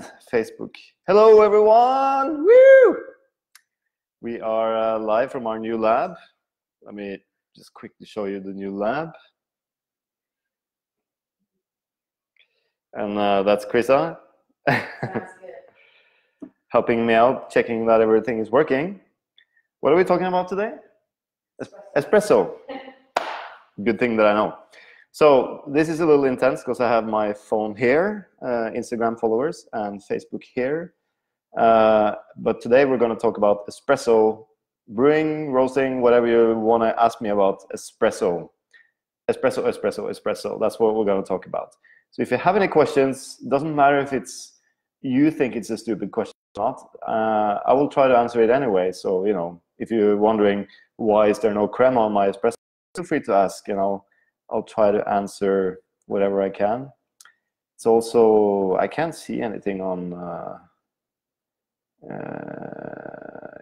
and Facebook. Hello, everyone! Woo! We are live from our new lab. Let me just quickly show you the new lab. And that's Krisa. That's good. Helping me out, checking that everything is working. What are we talking about today? Espresso. Good thing that I know. So this is a little intense because I have my phone here, Instagram followers, and Facebook here. But today we're going to talk about espresso, brewing, roasting, whatever you want to ask me about espresso. Espresso, espresso, espresso. That's what we're going to talk about. So if you have any questions, doesn't matter if you think it's a stupid question or not, I will try to answer it anyway. So, you know, if you're wondering why is there no crema on my espresso, feel free to ask, you know. I'll try to answer whatever I can. It's also, I can't see anything on,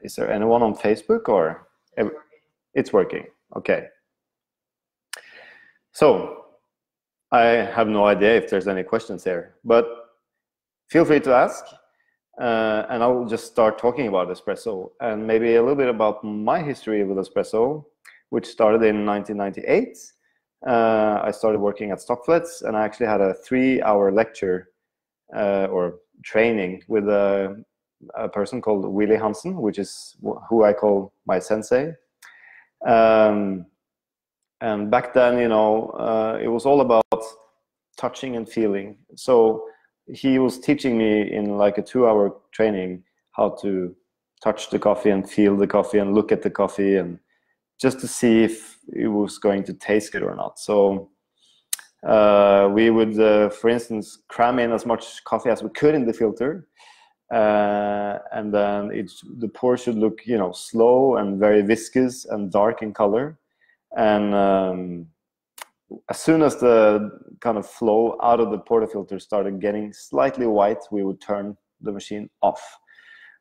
is there anyone on Facebook or? It's working, okay. So, I have no idea if there's any questions there, but feel free to ask. And I'll just start talking about espresso and maybe a little bit about my history with espresso, which started in 1998. I started working at Stockflets, and I actually had a 3-hour lecture or training with a person called Willy Hansen, which is who I call my sensei. And back then, you know, it was all about touching and feeling. So he was teaching me in like a 2-hour training how to touch the coffee and feel the coffee and look at the coffee and just to see if it was going to taste good or not. So we would, for instance, cram in as much coffee as we could in the filter, and then the pour should look, you know, slow and very viscous and dark in color. And as soon as the kind of flow out of the portafilter started getting slightly white, we would turn the machine off,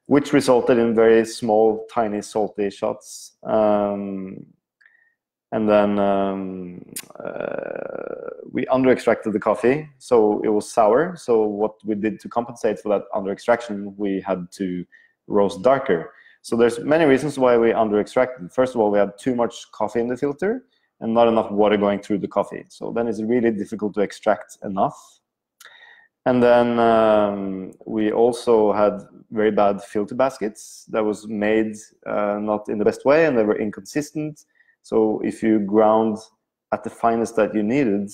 which resulted in very small, tiny, salty shots. And then we under-extracted the coffee, so it was sour. So what we did to compensate for that under-extraction, we had to roast darker. So there's many reasons why we under-extracted. First of all, we had too much coffee in the filter and not enough water going through the coffee. So then it's really difficult to extract enough. And then we also had very bad filter baskets that was made not in the best way, and they were inconsistent. So if you ground at the finest that you needed,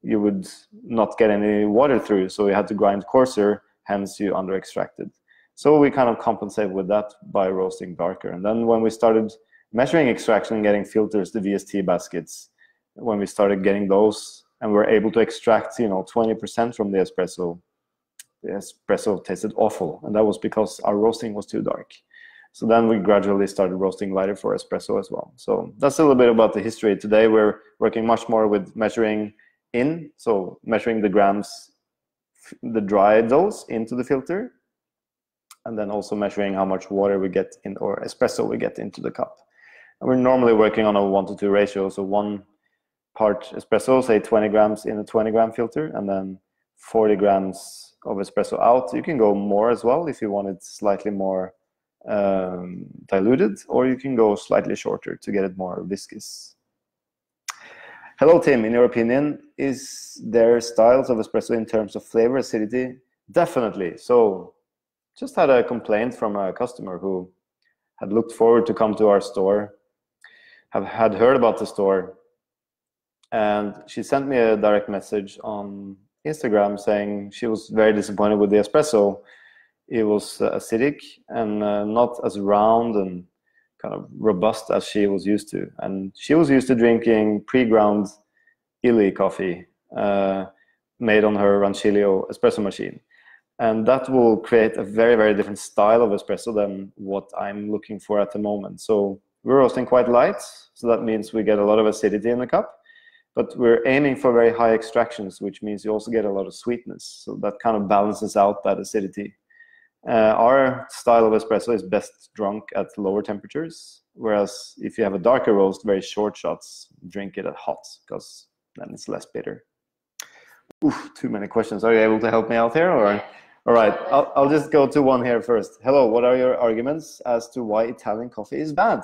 you would not get any water through. So you had to grind coarser, hence you under-extracted. So we kind of compensated with that by roasting darker. And then when we started measuring extraction and getting filters, the VST baskets, when we started getting those and we're able to extract, you know, 20% from the espresso tasted awful. And that was because our roasting was too dark. So then we gradually started roasting lighter for espresso as well. So that's a little bit about the history. Today we're working much more with measuring in, so measuring the grams, the dry dose into the filter, and then also measuring how much water we get in, or espresso we get into the cup. And we're normally working on a 1-to-2 ratio, so 1 part espresso, say 20 grams in a 20-gram filter, and then 40 grams of espresso out. You can go more as well if you want it slightly more diluted, or you can go slightly shorter to get it more viscous. Hello, Tim. In your opinion, is there styles of espresso in terms of flavor, acidity? Definitely. So just had a complaint from a customer who had looked forward to come to our store, had heard about the store, and she sent me a direct message on Instagram saying she was very disappointed with the espresso. It was acidic and not as round and kind of robust as she was used to. And she was used to drinking pre-ground Illy coffee made on her Rancilio espresso machine. And that will create a very, very different style of espresso than what I'm looking for at the moment. So we're roasting quite light, so that means we get a lot of acidity in the cup. But we're aiming for very high extractions, which means you also get a lot of sweetness. So that kind of balances out that acidity. Our style of espresso is best drunk at lower temperatures, whereas if you have a darker roast, very short shots, drink it at hot, because then it's less bitter. Oof, too many questions. Are you able to help me out here? Or? All right, I'll just go to one here first. Hello, what are your arguments as to why Italian coffee is bad?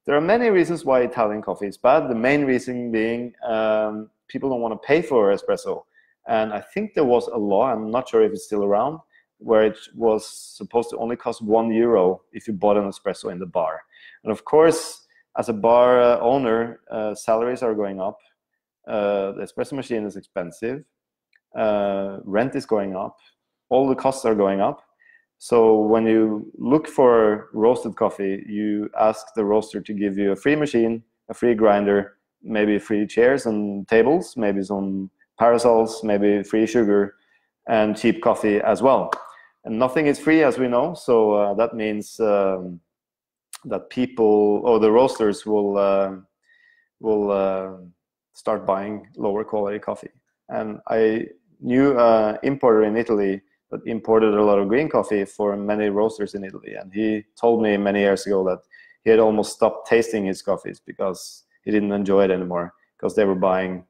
There are many reasons why Italian coffee is bad. The main reason being people don't want to pay for espresso. And I think there was a law, I'm not sure if it's still around, where it was supposed to only cost €1 if you bought an espresso in the bar. And of course, as a bar owner, salaries are going up. The espresso machine is expensive. Rent is going up. All the costs are going up. So when you look for roasted coffee, you ask the roaster to give you a free machine, a free grinder, maybe free chairs and tables, maybe some parasols, maybe free sugar, and cheap coffee as well. And nothing is free, as we know. So that means that people, or the roasters, will start buying lower quality coffee. And I knew an importer in Italy that imported a lot of green coffee for many roasters in Italy. And he told me many years ago that he had almost stopped tasting his coffees because he didn't enjoy it anymore, because they were buying,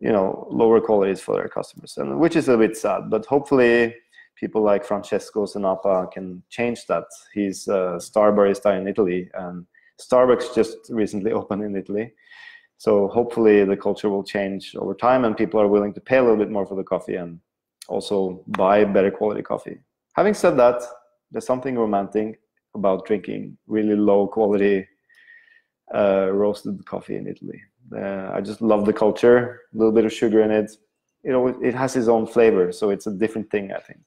you know, lower qualities for their customers, and which is a bit sad. But hopefully people like Francesco Senapa can change that. He's a star barista in Italy, and Starbucks just recently opened in Italy. So hopefully the culture will change over time and people are willing to pay a little bit more for the coffee and also buy better quality coffee. Having said that, there's something romantic about drinking really low quality roasted coffee in Italy. I just love the culture, a little bit of sugar in it. You know, it has its own flavor, so it's a different thing, I think.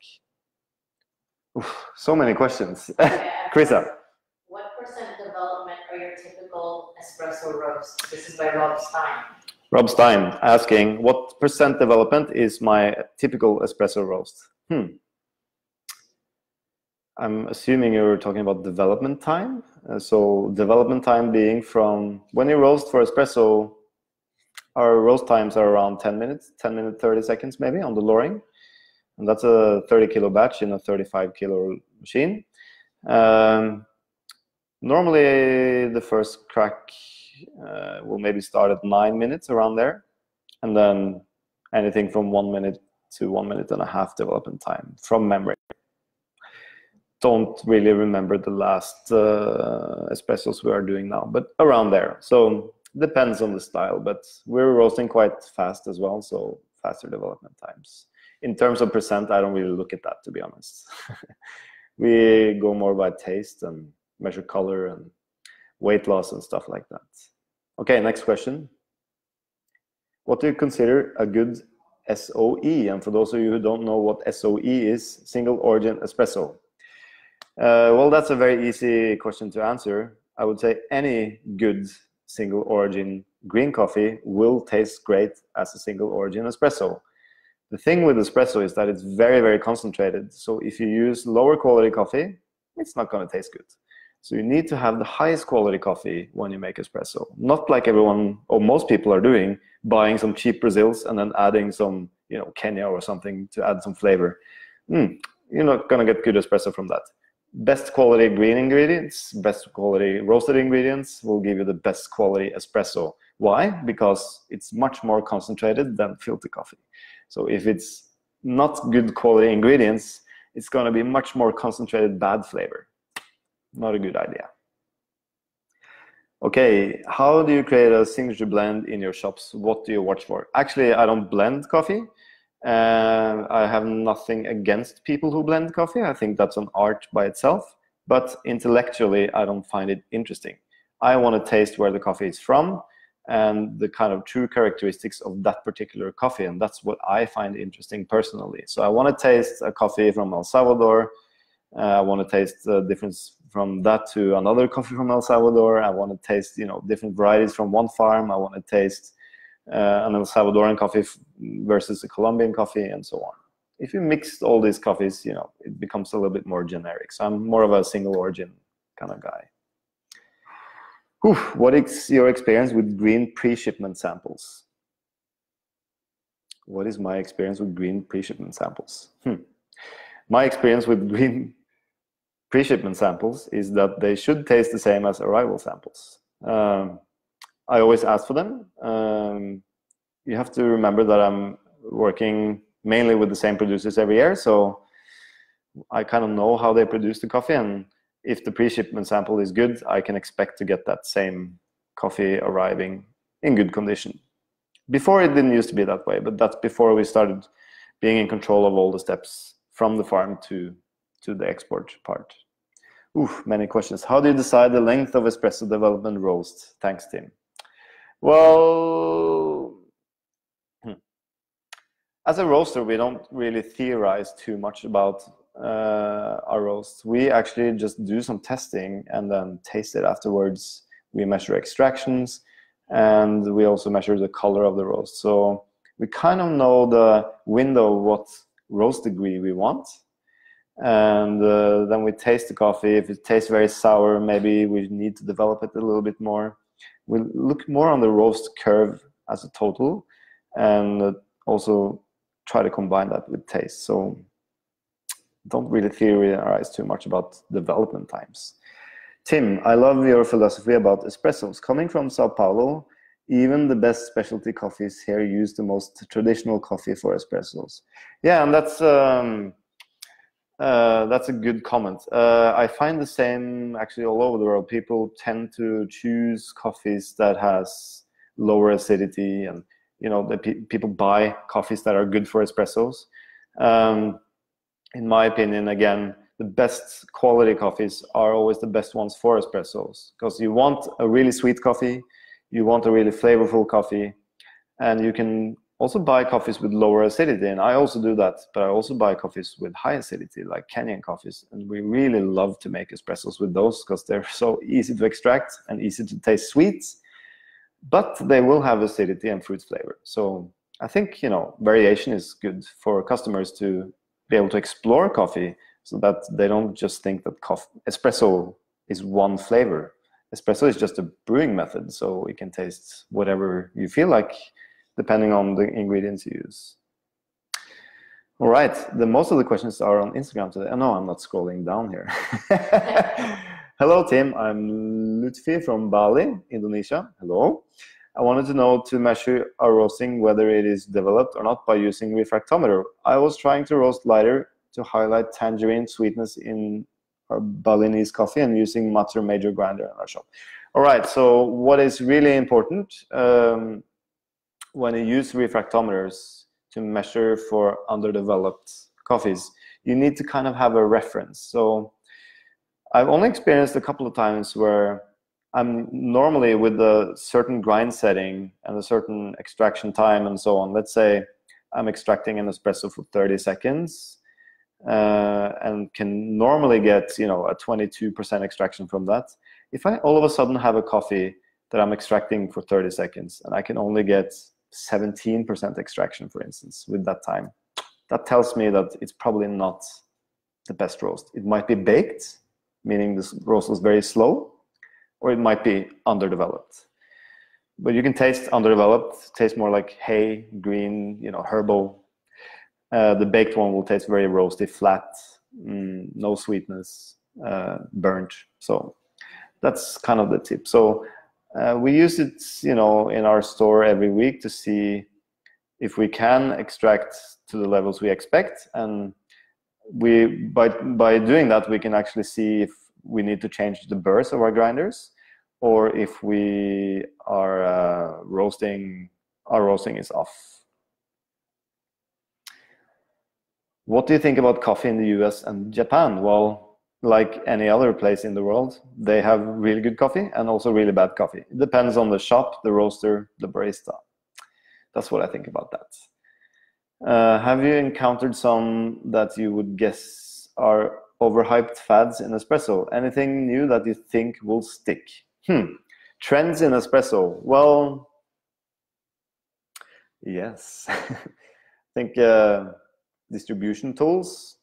Oof, so many questions. Krisa. What percent development are your typical espresso roasts? This is by Rob Stein. Rob Stein asking, what percent development is my typical espresso roast? I'm assuming you're talking about development time. So development time being from when you roast for espresso, our roast times are around 10 minutes, 10 minutes, 30 seconds maybe on the lowering. And that's a 30 kilo batch in a 35 kilo machine. Normally the first crack will maybe start at 9 minutes around there. And then anything from 1 minute to 1.5 minutes development time from memory. Don't really remember the last espressos we are doing now, but around there. So depends on the style, but we're roasting quite fast as well, so faster development times. In terms of percent, I don't really look at that, to be honest. We go more by taste and measure color and weight loss and stuff like that. Okay, next question. What do you consider a good SOE? And for those of you who don't know what SOE is, single origin espresso. Well, that's a very easy question to answer. I would say any good single origin green coffee will taste great as a single origin espresso. The thing with espresso is that it's very, very concentrated. So if you use lower quality coffee, it's not going to taste good. So you need to have the highest quality coffee when you make espresso. Not like everyone or most people are doing, buying some cheap Brazils and then adding some, you know, Kenya or something to add some flavor. You're not going to get good espresso from that. Best quality green ingredients, best quality roasted ingredients will give you the best quality espresso. Why? Because it's much more concentrated than filter coffee. So if it's not good quality ingredients, it's going to be much more concentrated bad flavor. Not a good idea. Okay, how do you create a signature blend in your shops? What do you watch for? Actually, I don't blend coffee. I have nothing against people who blend coffee. I think that's an art by itself. But intellectually, I don't find it interesting. I want to taste where the coffee is from and the kind of true characteristics of that particular coffee. And that's what I find interesting personally. So I want to taste a coffee from El Salvador. I want to taste the difference from that to another coffee from El Salvador. I want to taste, you know, different varieties from one farm. I want to taste an El Salvadoran coffee versus a Colombian coffee, and so on. If you mix all these coffees, you know, it becomes a little bit more generic. So I'm more of a single origin kind of guy. Whew, what is your experience with green pre-shipment samples? What is my experience with green pre-shipment samples? My experience with green pre-shipment samples is that they should taste the same as arrival samples. I always ask for them. You have to remember that I'm working mainly with the same producers every year, so I kind of know how they produce the coffee, and if the pre-shipment sample is good, I can expect to get that same coffee arriving in good condition. Before, it didn't used to be that way, but that's before we started being in control of all the steps from the farm to the export part. Oof, many questions. How do you decide the length of espresso development roast? Thanks, Tim. Well, as a roaster, we don't really theorize too much about our roast. We actually just do some testing and then taste it afterwards. We measure extractions, and we also measure the color of the roast. So we kind of know the window of what roast degree we want. And then we taste the coffee. If it tastes very sour, maybe we need to develop it a little bit more. We look more on the roast curve as a total, and also try to combine that with taste. So don't really theorize too much about development times. Tim, I love your philosophy about espressos. Coming from Sao Paulo, even the best specialty coffees here use the most traditional coffee for espressos. Yeah, and that's a good comment. I find the same actually all over the world. People tend to choose coffees that has lower acidity, and people buy coffees that are good for espressos. In my opinion, again, the best quality coffees are always the best ones for espressos, because you want a really sweet coffee, you want a really flavorful coffee, and you can also buy coffees with lower acidity, and I also do that, but I also buy coffees with high acidity, like Kenyan coffees, and we really love to make espressos with those because they're so easy to extract and easy to taste sweet, but they will have acidity and fruit flavor. So I think, variation is good for customers to be able to explore coffee, so that they don't just think that espresso is one flavor. Espresso is just a brewing method, so you can taste whatever you feel like, depending on the ingredients you use. All right, most of the questions are on Instagram today. Oh, no, I'm not scrolling down here. Hello, Tim. I'm Lutfi from Bali, Indonesia. Hello. I wanted to know to measure our roasting whether it is developed or not by using refractometer. I was trying to roast lighter to highlight tangerine sweetness in our Balinese coffee and using Mater Major grinder in our shop. All right, so what is really important when you use refractometers to measure for underdeveloped coffees, you need to kind of have a reference. So I've only experienced a couple of times where I'm normally with a certain grind setting and a certain extraction time and so on. Let's say I'm extracting an espresso for 30 seconds and can normally get, a 22% extraction from that. If I all of a sudden have a coffee that I'm extracting for 30 seconds and I can only get 17% extraction, for instance, with that time, that tells me that it's probably not the best roast. It might be baked, meaning this roast was very slow, or it might be underdeveloped. But you can taste underdeveloped, taste more like hay, green, herbal. The baked one will taste very roasty, flat, no sweetness, burnt. So that's kind of the tip. So we use it, in our store every week to see if we can extract to the levels we expect, and by doing that we can actually see if we need to change the burrs of our grinders, or if we are our roasting is off. What do you think about coffee in the US and Japan? Well, like any other place in the world, they have really good coffee and also really bad coffee. It depends on the shop, the roaster, the barista. That's what I think about that. Have you encountered some that you would guess are overhyped fads in espresso? Anything new that you think will stick? Trends in espresso. Well, yes. I think distribution tools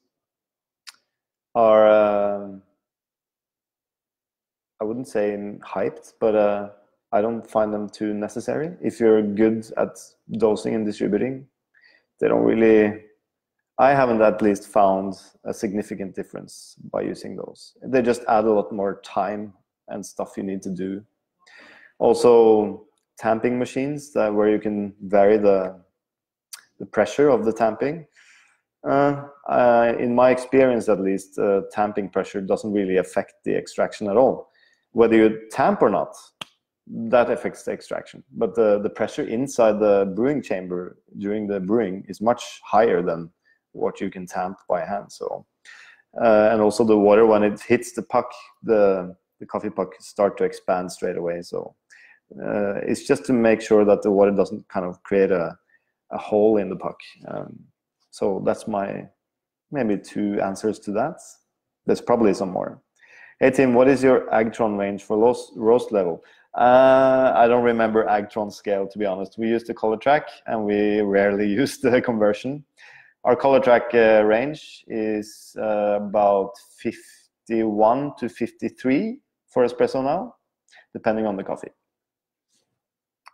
are, I wouldn't say hyped, but I don't find them too necessary. If you're good at dosing and distributing, they don't really, I haven't at least found a significant difference by using those. They just add a lot more time and stuff you need to do. Also, tamping machines where you can vary the pressure of the tamping. In my experience, at least, tamping pressure doesn't really affect the extraction at all. Whether you tamp or not, that affects the extraction. But the pressure inside the brewing chamber during the brewing is much higher than what you can tamp by hand. So, and also the water, when it hits the puck, the coffee puck start to expand straight away. So it's just to make sure that the water doesn't kind of create a hole in the puck. So that's my maybe 2 answers to that. There's probably some more. Hey Tim, what is your Agtron range for roast level? I don't remember Agtron scale, to be honest. We use the color track and we rarely use the conversion. Our color track range is about 51 to 53 for espresso now, depending on the coffee.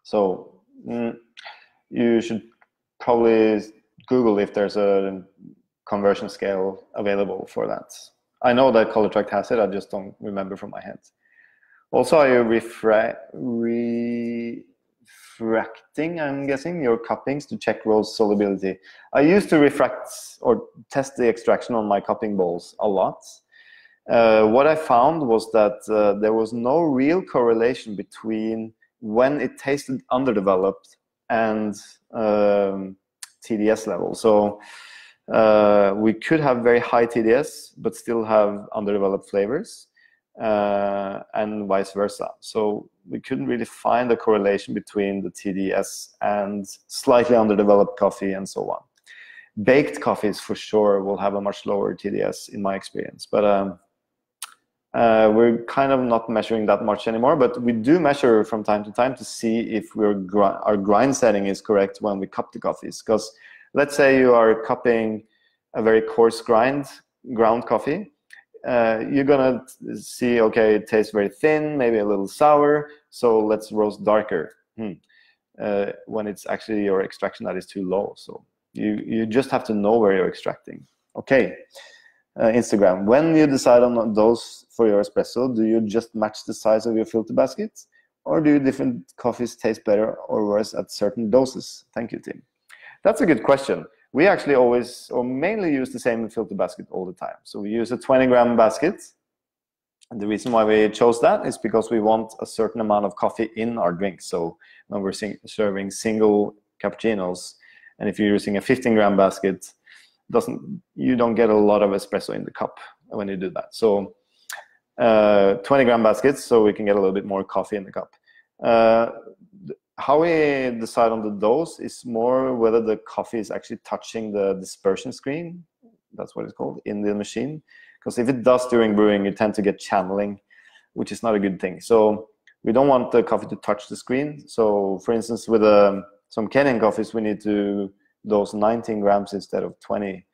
So you should probably Google if there's a conversion scale available for that. I know that color track has it, I just don't remember from my head. Also, are you refracting, I'm guessing, your cuppings to check roast solubility? I used to refract or test the extraction on my cupping bowls a lot. What I found was that there was no real correlation between when it tasted underdeveloped and TDS level. So we could have very high TDS but still have underdeveloped flavors, and vice versa. So we couldn't really find a correlation between the TDS and slightly underdeveloped coffee and so on. Baked coffees for sure will have a much lower TDS in my experience, but we're kind of not measuring that much anymore, but we do measure from time to time to see if our grind setting is correct when we cup the coffees. Because let's say you are cupping a very coarse ground coffee, you're gonna see, okay, it tastes very thin, maybe a little sour, so let's roast darker. When it's actually your extraction that is too low. So you just have to know where you're extracting. Okay. Instagram, when you decide on those for your espresso, do you just match the size of your filter baskets, or do different coffees taste better or worse at certain doses? Thank you, Tim. That's a good question. We actually always or mainly use the same filter basket all the time. So we use a 20-gram basket, and the reason why we chose that is because we want a certain amount of coffee in our drink. So when we're serving single cappuccinos, and if you're using a 15-gram basket, you don't get a lot of espresso in the cup when you do that. So 20-gram baskets, so we can get a little bit more coffee in the cup. How we decide on the dose is more whether the coffee is actually touching the dispersion screen, that's what it's called, in the machine. Because if it does during brewing, you tend to get channeling, which is not a good thing. So we don't want the coffee to touch the screen. So for instance, with some Kenyan coffees, we need to dose 19 grams instead of 20,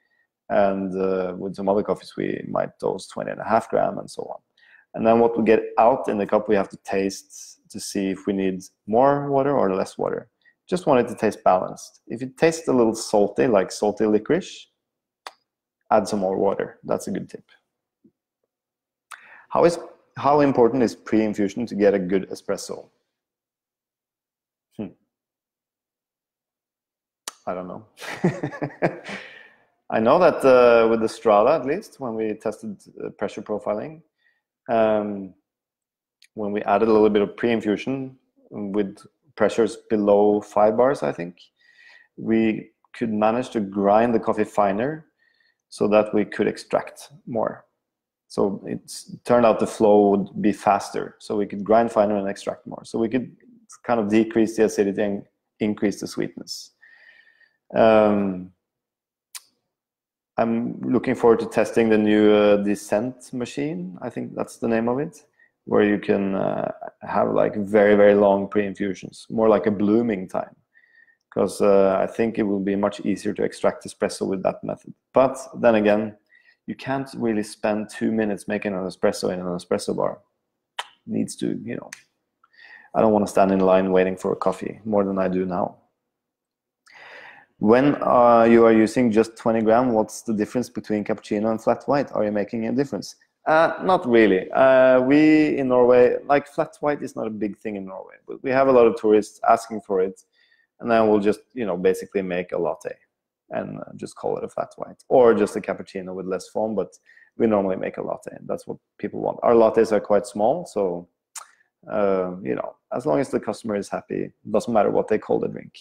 and with some other coffees we might dose 20.5 grams and so on. And then what we get out in the cup, we have to taste to see if we need more water or less water. Just want it to taste balanced. If it tastes a little salty, like salty licorice, add some more water. That's a good tip. How important is pre-infusion to get a good espresso? I don't know. I know that with the Strada, at least, when we tested pressure profiling, when we added a little bit of pre-infusion with pressures below 5 bars, I think, we could manage to grind the coffee finer so that we could extract more. So it turned out the flow would be faster, so we could grind finer and extract more. So we could kind of decrease the acidity and increase the sweetness. I'm looking forward to testing the new Descent machine. I think that's the name of it, where you can have like very, very long pre-infusions, more like a blooming time. Because I think it will be much easier to extract espresso with that method. But then again, you can't really spend 2 minutes making an espresso in an espresso bar. Needs to, you know, I don't want to stand in line waiting for a coffee more than I do now. When you are using just 20 grams, what's the difference between cappuccino and flat white? Are you making a difference? Not really. We in Norway, like flat white is not a big thing in Norway, but we have a lot of tourists asking for it, and then we'll just, you know, basically make a latte. and just call it a flat white, or just a cappuccino with less foam, but we normally make a latte. That's what people want. Our lattes are quite small, so you know, as long as the customer is happy, it doesn't matter what they call the drink.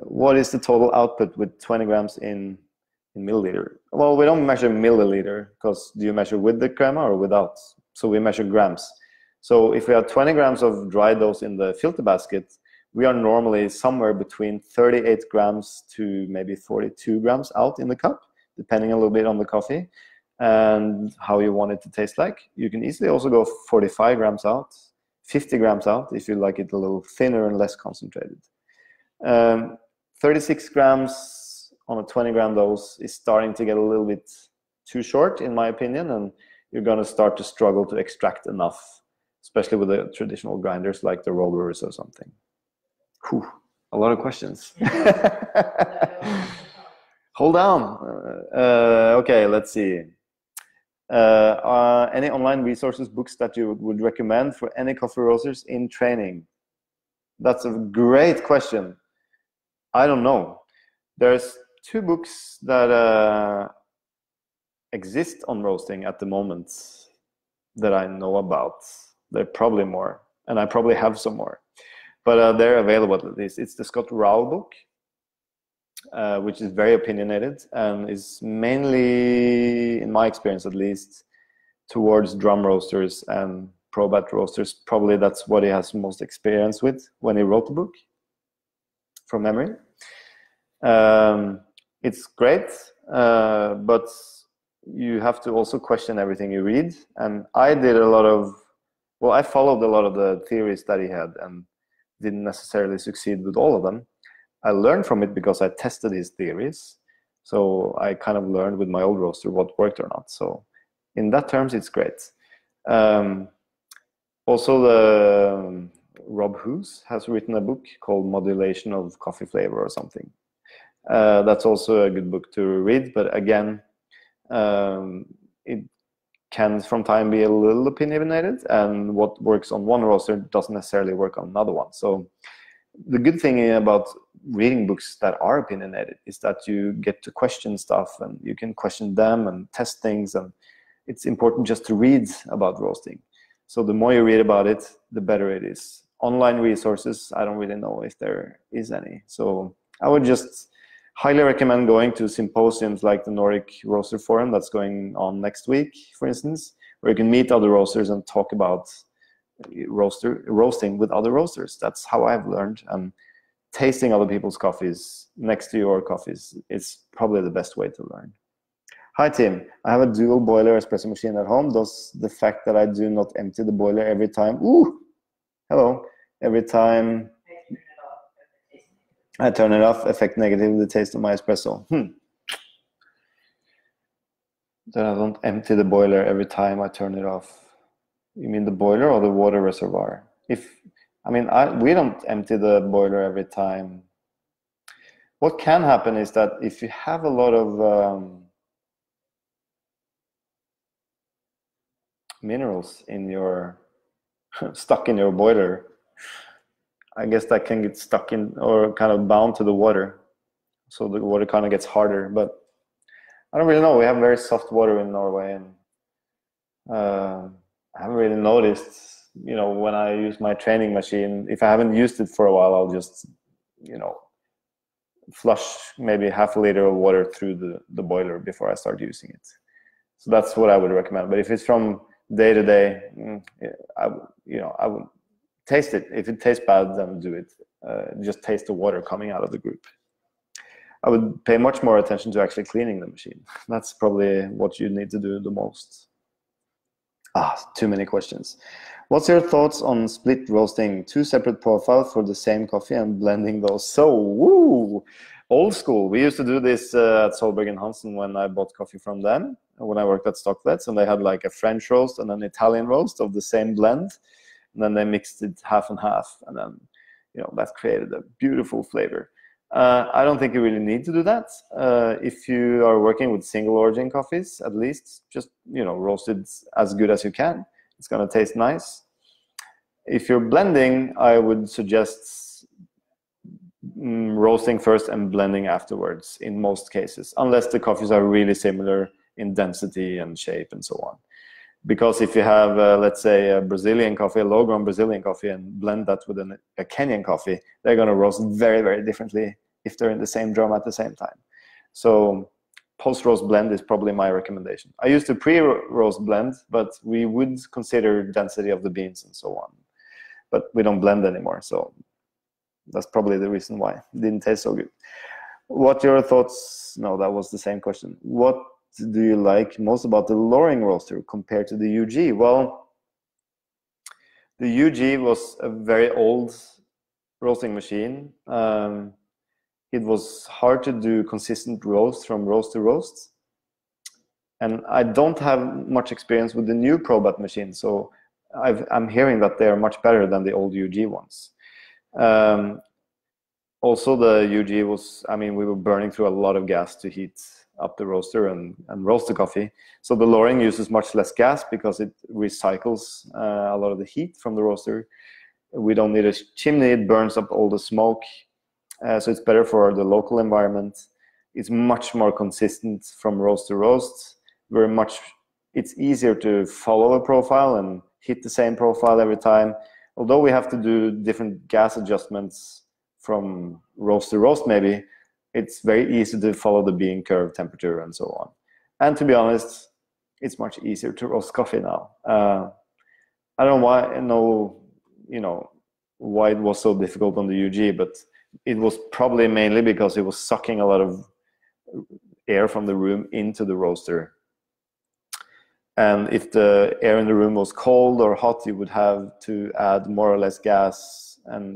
What is the total output with 20 grams in milliliter? Well, we don't measure milliliter, because do you measure with the crema or without? So we measure grams. So if we have 20 grams of dry dose in the filter basket, we are normally somewhere between 38 grams to maybe 42 grams out in the cup, depending a little bit on the coffee and how you want it to taste like. You can easily also go 45 grams out, 50 grams out if you like it a little thinner and less concentrated. 36 grams on a 20 gram dose is starting to get a little bit too short, in my opinion, and you're going to start to struggle to extract enough, especially with the traditional grinders like the rollers or something. Whew, a lot of questions. Hold on. Okay, let's see. Any online resources, books that you would recommend for any coffee roasters in training? That's a great question. I don't know. There's 2 books that exist on roasting at the moment that I know about. There are probably more, and I probably have some more. But they're available at least. It's the Scott Rowell book, which is very opinionated and is mainly, in my experience at least, towards drum roasters and pro batch roasters. Probably that's what he has most experience with when he wrote the book, from memory. It's great, but you have to also question everything you read. And I did a lot of, well, I followed a lot of the theories that he had and didn't necessarily succeed with all of them. I learned from it because I tested his theories. So I kind of learned with my old roaster what worked or not. So in that terms, it's great. Also, the Rob Hoos has written a book called Modulation of Coffee Flavor or something. That's also a good book to read. But again, it can from time be a little opinionated, and what works on one roaster doesn't necessarily work on another one. So the good thing about reading books that are opinionated is that you get to question stuff, and you can question them and test things, and it's important just to read about roasting. So the more you read about it, the better it is. Online resources, I don't really know if there is any. So I would just highly recommend going to symposiums like the Nordic Roaster Forum that's going on next week, for instance, where you can meet other roasters and talk about roasting with other roasters. That's how I've learned. And tasting other people's coffees next to your coffees is probably the best way to learn. Hi, Tim. I have a dual boiler espresso machine at home. Does the fact that I do not empty the boiler every time, every time I turn it off, affect negatively the taste of my espresso? That I don't empty the boiler every time I turn it off. You mean the boiler or the water reservoir? We don't empty the boiler every time. What can happen is that if you have a lot of minerals in your stuck in your boiler, I guess that can get stuck in or kind of bound to the water. So the water kind of gets harder, but I don't really know. We have very soft water in Norway, and I haven't really noticed, when I use my training machine, if I haven't used it for a while, I'll just, flush maybe half a liter of water through the boiler before I start using it. So that's what I would recommend. But if it's from day to day, I would taste it. If it tastes bad, then do it. Just taste the water coming out of the group. I would pay much more attention to actually cleaning the machine. That's probably what you need to do the most. Too many questions. What's your thoughts on split roasting, 2 separate profiles for the same coffee and blending those? So, old school. We used to do this at Solberg and Hansen when I bought coffee from them, when I worked at Stocklets, and they had like a French roast and an Italian roast of the same blend. And then they mixed it half and half, and then that created a beautiful flavor. I don't think you really need to do that. If you are working with single origin coffees, at least just roast it as good as you can. It's going to taste nice. If you're blending, I would suggest roasting first and blending afterwards in most cases, unless the coffees are really similar in density and shape and so on. Because if you have, let's say, a Brazilian coffee, a low-ground Brazilian coffee, and blend that with a Kenyan coffee, they're going to roast very, very differently if they're in the same drum at the same time. So post-roast blend is probably my recommendation. I used to pre-roast blend, but we would consider density of the beans and so on. But we don't blend anymore, so that's probably the reason why it didn't taste so good. What your thoughts? No, that was the same question. What do you like most about the Loring roaster compared to the UG? Well, the UG was a very old roasting machine. It was hard to do consistent roast from roast to roast. And I don't have much experience with the new ProBat machine, so I'm hearing that they are much better than the old UG ones. Also, the UG was, I mean, we were burning through a lot of gas to heat up the roaster and roast the coffee. So the Loring uses much less gas because it recycles a lot of the heat from the roaster. We don't need a chimney, it burns up all the smoke. So it's better for the local environment. It's much more consistent from roast to roast. It's easier to follow a profile and hit the same profile every time. Although we have to do different gas adjustments from roast to roast maybe, it's very easy to follow the bean curve, temperature, and so on. And to be honest, it's much easier to roast coffee now. I don't know why it was so difficult on the UG, but it was probably mainly because it was sucking a lot of air from the room into the roaster. And if the air in the room was cold or hot, you would have to add more or less gas. And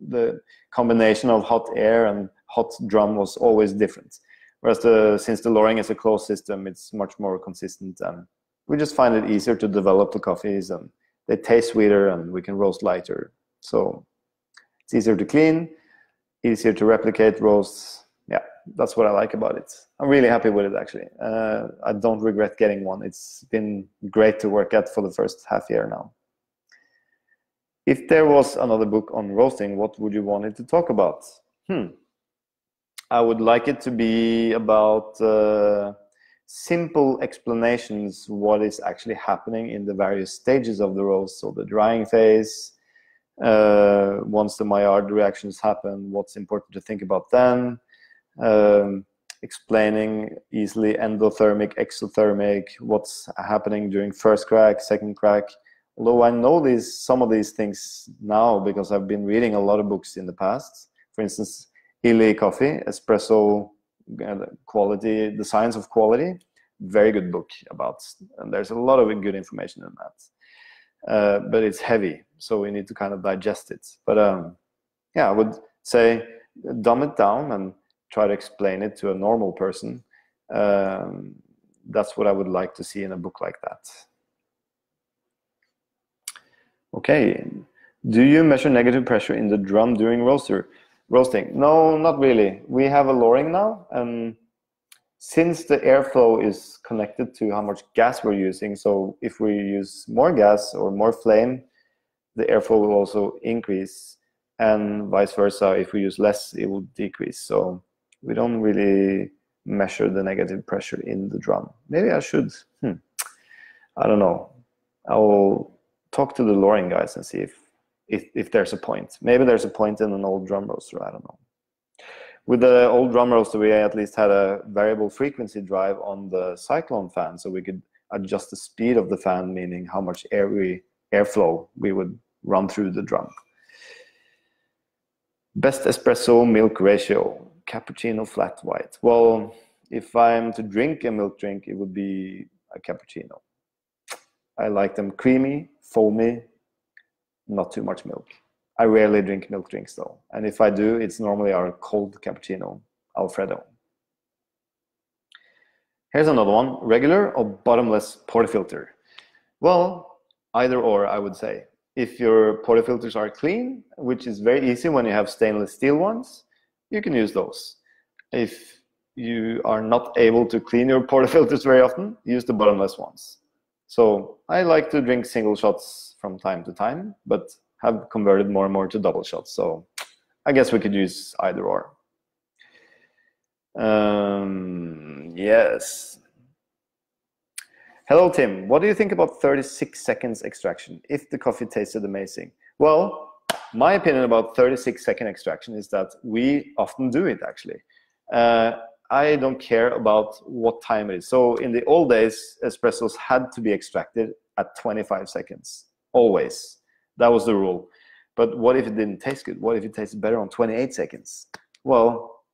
the combination of hot air and hot drum was always different. Whereas since the Loring is a closed system, it's much more consistent, and we just find it easier to develop the coffees, and they taste sweeter, and we can roast lighter. So it's easier to clean, easier to replicate roasts. Yeah, that's what I like about it. I'm really happy with it, actually. I don't regret getting one. It's been great to work at for the first half year now. If there was another book on roasting, what would you want it to talk about? I would like it to be about simple explanations, what is actually happening in the various stages of the roast. So the drying phase, once the Maillard reactions happen, what's important to think about then, explaining easily endothermic, exothermic, what's happening during first crack, second crack. Although I know some of these things now because I've been reading a lot of books in the past. For instance, Illy Coffee, Espresso Quality, The Science of Quality, very good book about, and there's a lot of good information in that. But it's heavy, so we need to kind of digest it. But yeah, I would say dumb it down and try to explain it to a normal person. That's what I would like to see in a book like that. Okay, do you measure negative pressure in the drum during roasting? No, not really. We have a Loring now, and since the airflow is connected to how much gas we're using, so if we use more gas or more flame, the airflow will also increase, and vice versa. If we use less, it will decrease. So we don't really measure the negative pressure in the drum. Maybe I should. I don't know. I'll talk to the Loring guys and see if there's a point. Maybe there's a point in an old drum roaster, I don't know. With the old drum roaster, we at least had a variable frequency drive on the cyclone fan, so we could adjust the speed of the fan, meaning how much airflow we would run through the drum. Best espresso milk ratio, cappuccino, flat white. Well, if I'm to drink a milk drink, it would be a cappuccino. I like them creamy, foamy, not too much milk. I rarely drink milk drinks though, and if I do, it's normally our cold cappuccino, Alfredo. Here's another one, regular or bottomless portafilter? Well, either or, I would say. If your portafilters are clean, which is very easy when you have stainless steel ones, you can use those. If you are not able to clean your portafilters very often, use the bottomless ones. So I like to drink single shots from time to time, but have converted more and more to double shots. So I guess we could use either or. Yes. Hello, Tim. What do you think about 36 seconds extraction if the coffee tasted amazing? Well, my opinion about 36-second extraction is that we often do it, actually. I don't care about what time it is. So in the old days, espressos had to be extracted at 25 seconds, always. That was the rule. But what if it didn't taste good? What if it tasted better on 28 seconds? Well,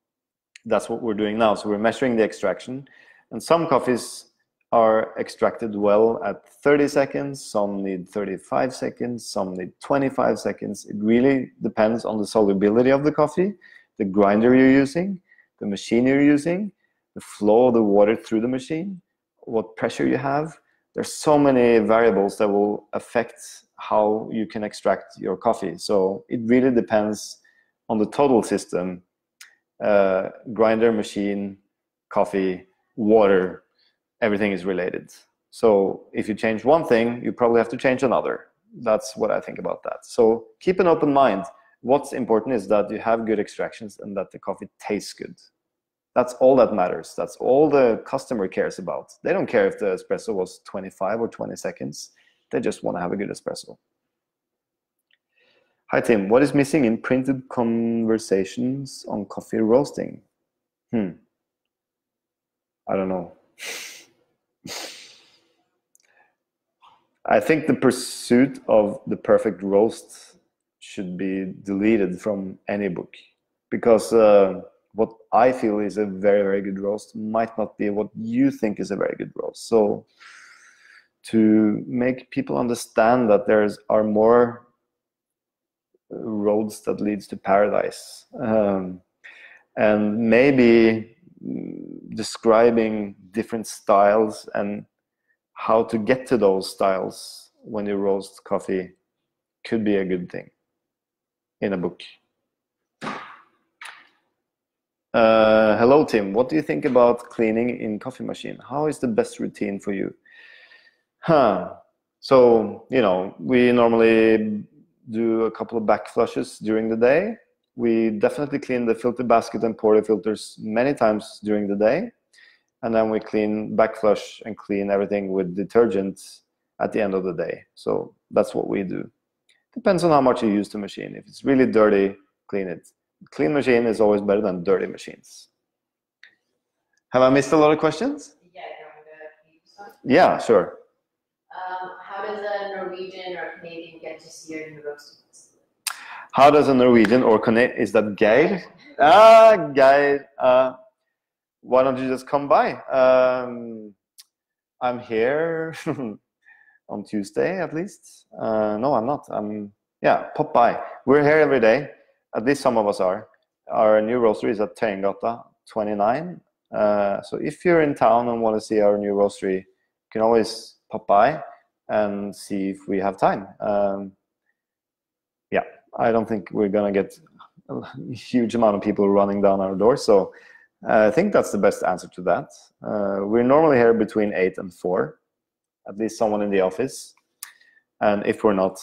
that's what we're doing now. So we're measuring the extraction, and some coffees are extracted well at 30 seconds, some need 35 seconds, some need 25 seconds. It really depends on the solubility of the coffee, the grinder you're using, the machine you're using, the flow of the water through the machine, what pressure you have. There's so many variables that will affect how you can extract your coffee. So it really depends on the total system, grinder, machine, coffee, water, everything is related. So if you change one thing, you probably have to change another. That's what I think about that. So keep an open mind. What's important is that you have good extractions and that the coffee tastes good. That's all that matters. That's all the customer cares about. They don't care if the espresso was 25 or 20 seconds. They just want to have a good espresso. Hi, Tim. What is missing in printed conversations on coffee roasting? I don't know. I think the pursuit of the perfect roast should be deleted from any book, because what I feel is a very, very good roast might not be what you think is a very good roast. So to make people understand that are more roads that leads to paradise, and maybe describing different styles and how to get to those styles when you roast coffee could be a good thing in a book. Hello, Tim. What do you think about cleaning in coffee machine? How is the best routine for you? So, we normally do a couple of back flushes during the day. We definitely clean the filter basket and portafilters many times during the day. And then we clean back flush and clean everything with detergent at the end of the day. So that's what we do. Depends on how much you use the machine. If it's really dirty, clean it. Clean machine is always better than dirty machines. Have I missed a lot of questions? Yeah, yeah, sure. How does a Norwegian or Canadian get to see your new roasters? How does a Norwegian or Canadian, is that Geir? Geir. Why don't you just come by? I'm here on Tuesday at least. No, I'm not. Pop by. We're here every day. At least some of us are. Our new roastery is at Tøyengata 29. So if you're in town and want to see our new roastery, you can always pop by and see if we have time. I don't think we're gonna get a huge amount of people running down our door. So I think that's the best answer to that. We're normally here between 8 and 4, at least someone in the office. And if we're not,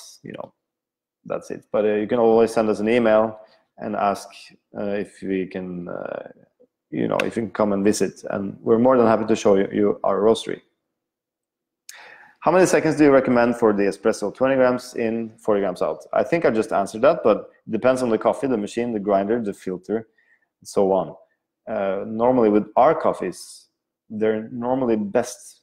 that's it. But you can always send us an email and ask if we can, if you can come and visit. And we're more than happy to show you our roastery. How many seconds do you recommend for the espresso? 20 grams in, 40 grams out. I think I just answered that, but it depends on the coffee, the machine, the grinder, the filter, and so on. Normally with our coffees, they're normally best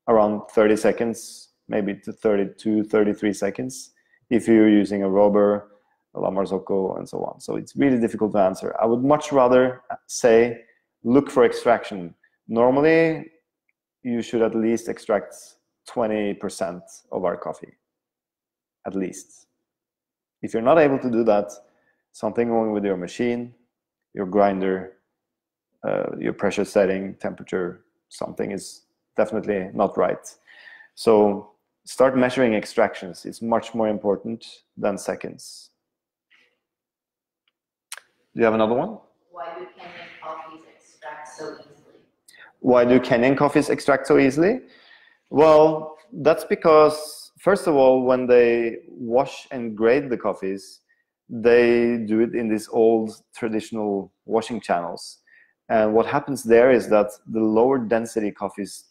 around 30 seconds, maybe to 32, 33 seconds, if you're using a Robur, a La Marzocco, and so on. So it's really difficult to answer. I would much rather say, look for extraction. Normally, you should at least extract 20% of our coffee, at least. If you're not able to do that, something wrong with your machine, your grinder, your pressure setting, temperature, something is definitely not right. So start measuring extractions. It's much more important than seconds. Do you have another one? Why do Kenyan coffees extract so easily? Why do Kenyan coffees extract so easily? Well, that's because, first of all, when they wash and grade the coffees, they do it in these old traditional washing channels. And what happens there is that the lower density coffees,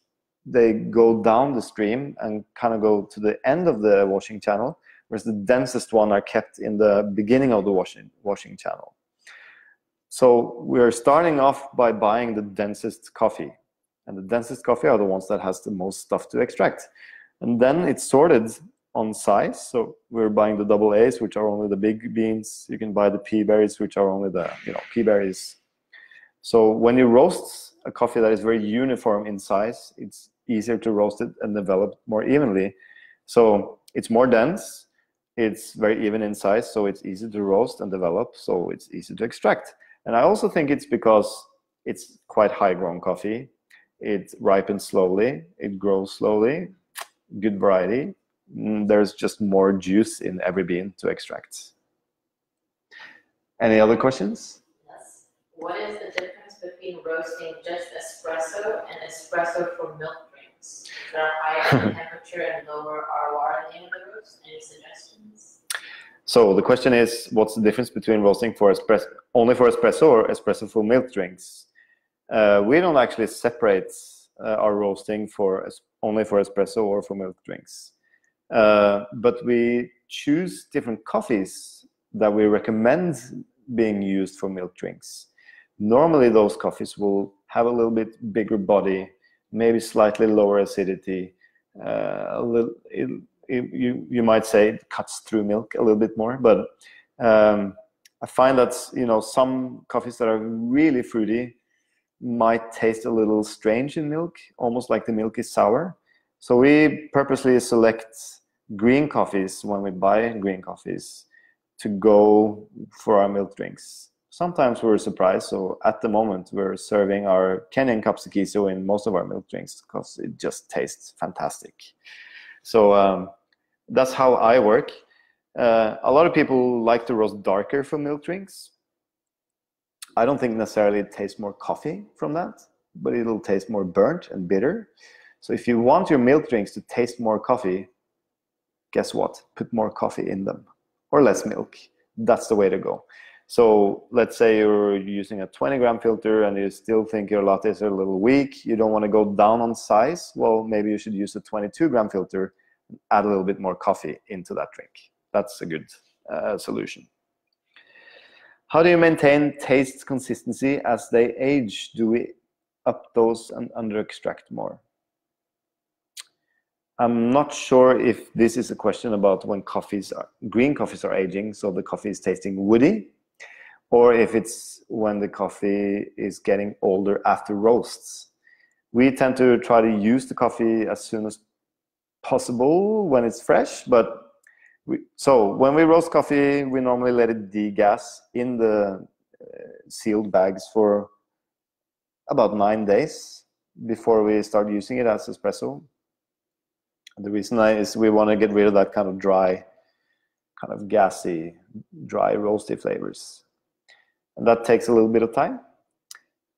they go down the stream and kind of go to the end of the washing channel, whereas the densest one are kept in the beginning of the washing channel. So we're starting off by buying the densest coffee. And the densest coffee are the ones that has the most stuff to extract. And then it's sorted on size. So we're buying the double A's, which are only the big beans. You can buy the pea berries, which are only the pea berries. So when you roast a coffee that is very uniform in size, it's easier to roast it and develop more evenly. So it's more dense. It's very even in size, so it's easy to roast and develop, so it's easy to extract. And I also think it's because it's quite high-grown coffee. It ripens slowly, it grows slowly, good variety. There's just more juice in every bean to extract. Any other questions? Yes. What is the difference between roasting just espresso and espresso for milk drinks? Is there higher temperature and lower ROR in the end of the roast? Any suggestions? So the question is, what's the difference between roasting for only for espresso or espresso for milk drinks? We don't actually separate our roasting only for espresso or for milk drinks. But we choose different coffees that we recommend being used for milk drinks. Normally those coffees will have a little bit bigger body, maybe slightly lower acidity, you might say it cuts through milk a little bit more, but I find that some coffees that are really fruity might taste a little strange in milk, almost like the milk is sour. So we purposely select green coffees when we buy green coffees to go for our milk drinks. Sometimes we're surprised, so at the moment we're serving our Kenyan capsaicino in most of our milk drinks because it just tastes fantastic. So that's how I work. A lot of people like to roast darker for milk drinks. I don't think necessarily it tastes more coffee from that, but it'll taste more burnt and bitter. So if you want your milk drinks to taste more coffee, guess what? Put more coffee in them or less milk. That's the way to go. So let's say you're using a 20-gram filter and you still think your lattes are a little weak. You don't want to go down on size. Well, maybe you should use a 22-gram filter and add a little bit more coffee into that drink. That's a good solution. How do you maintain taste consistency as they age? Do we up dose and under extract more? I'm not sure if this is a question about when green coffees are aging, so the coffee is tasting woody, or if it's when the coffee is getting older after roasts. We tend to try to use the coffee as soon as possible when it's fresh, but so when we roast coffee, we normally let it degas in the sealed bags for about 9 days before we start using it as espresso. The reason is we want to get rid of that kind of dry, kind of gassy, dry, roasty flavors. And that takes a little bit of time.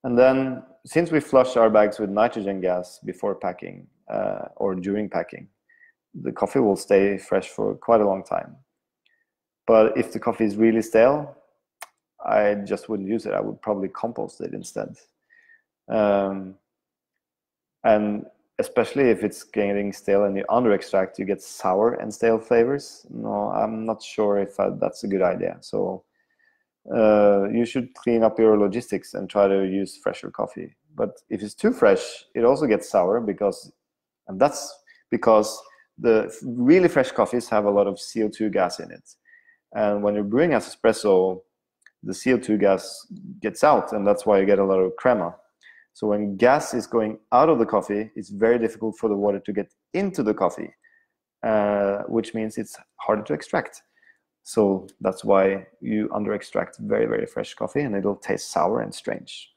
And then since we flush our bags with nitrogen gas before packing or during packing, the coffee will stay fresh for quite a long time. But if the coffee is really stale, I just wouldn't use it. I would probably compost it instead. And especially if it's getting stale and you under extract, you get sour and stale flavors. No, I'm not sure if that's a good idea. So you should clean up your logistics and try to use fresher coffee. But if it's too fresh, it also gets sour and that's because the really fresh coffees have a lot of CO2 gas in it. And when you're brewing as espresso, the CO2 gas gets out, and that's why you get a lot of crema. So when gas is going out of the coffee, it's very difficult for the water to get into the coffee, which means it's harder to extract. So that's why you under extract very, very fresh coffee, and it'll taste sour and strange.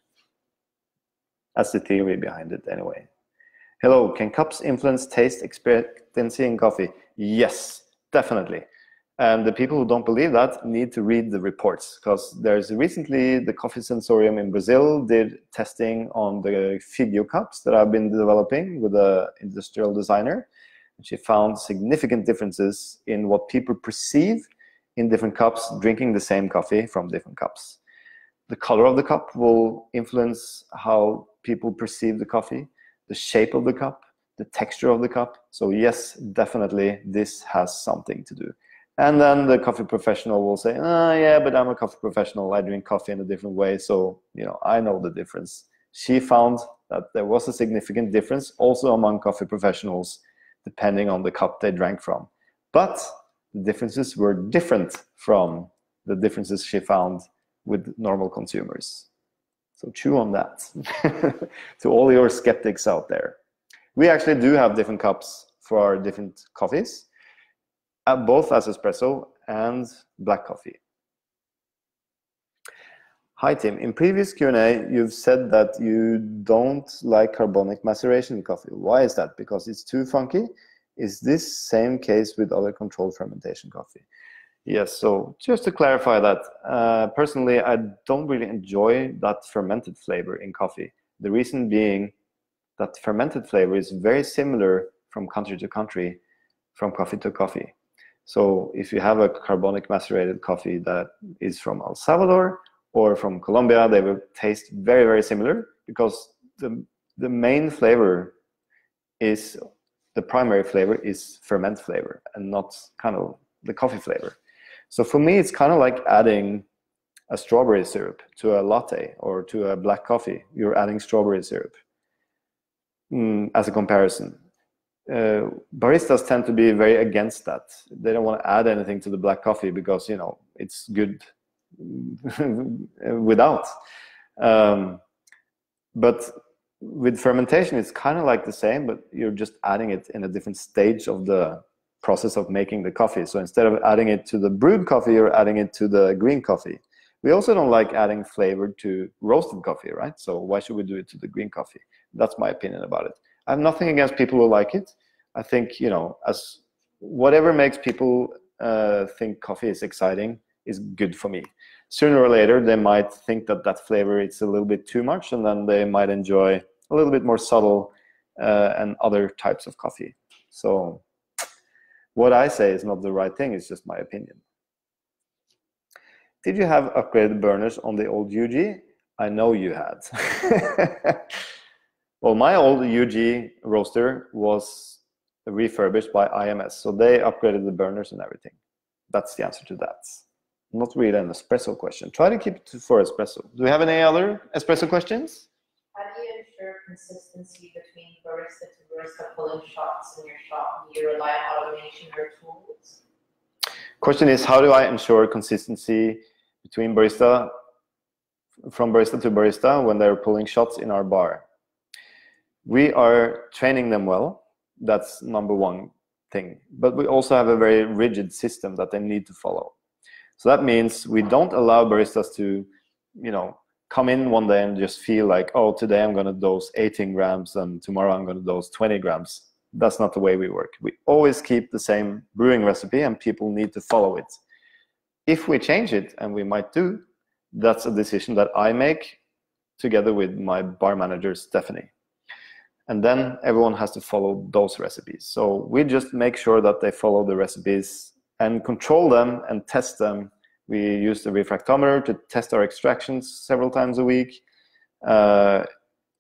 That's the theory behind it anyway. Hello, can cups influence taste expectancy in coffee? Yes, definitely. And the people who don't believe that need to read the reports, because there's recently the Coffee Sensorium in Brazil did testing on the Figio cups that I've been developing with an industrial designer. And she found significant differences in what people perceive in different cups, drinking the same coffee from different cups. The color of the cup will influence how people perceive the coffee, the shape of the cup, the texture of the cup. So yes, definitely this has something to do. And then the coffee professional will say, oh, yeah, but I'm a coffee professional. I drink coffee in a different way. So, I know the difference. She found that there was a significant difference also among coffee professionals, depending on the cup they drank from. But the differences were different from the differences she found with normal consumers. So chew on that. To all your skeptics out there. We actually do have different cups for our different coffees, both as espresso and black coffee. Hi Tim, in previous Q&A you've said that you don't like carbonic maceration in coffee. Why is that? Because it's too funky? Is this same case with other controlled fermentation coffee? Yes, so just to clarify that, personally I don't really enjoy that fermented flavor in coffee. The reason being that fermented flavor is very similar from country to country, from coffee to coffee. So if you have a carbonic macerated coffee that is from El Salvador or from Colombia, they will taste very, very similar because the main flavor is, the primary flavor is ferment flavor and not kind of the coffee flavor. So for me, it's kind of like adding a strawberry syrup to a latte or to a black coffee. You're adding strawberry syrup as a comparison. Baristas tend to be very against that. They don't want to add anything to the black coffee because it's good without. But with fermentation, it's kind of like the same, but you're just adding it in a different stage of the process of making the coffee. So instead of adding it to the brewed coffee, you're adding it to the green coffee. We also don't like adding flavor to roasted coffee, right? So why should we do it to the green coffee? That's my opinion about it. I have nothing against people who like it. I think, as whatever makes people think coffee is exciting is good for me. Sooner or later, they might think that flavor is a little bit too much, and then they might enjoy a little bit more subtle and other types of coffee. So what I say is not the right thing, it's just my opinion. Did you have upgraded burners on the old UG? I know you had. Well, my old UG roaster was refurbished by IMS, so they upgraded the burners and everything. That's the answer to that. Not really an espresso question. Try to keep it for espresso. Do we have any other espresso questions? How do you ensure consistency between barista to barista pulling shots in your shop? Do you rely on automation or tools? Question is, how do I ensure consistency between barista, from barista to barista when they're pulling shots in our bar? We are training them well. That's number one thing. But we also have a very rigid system that they need to follow. So that means we don't allow baristas to, come in one day and just feel like, oh, today I'm going to dose 18 grams and tomorrow I'm going to dose 20 grams. That's not the way we work. We always keep the same brewing recipe and people need to follow it. If we change it, and we might do, that's a decision that I make together with my bar manager, Stephanie. And then everyone has to follow those recipes. So we just make sure that they follow the recipes and control them and test them. We use the refractometer to test our extractions several times a week. And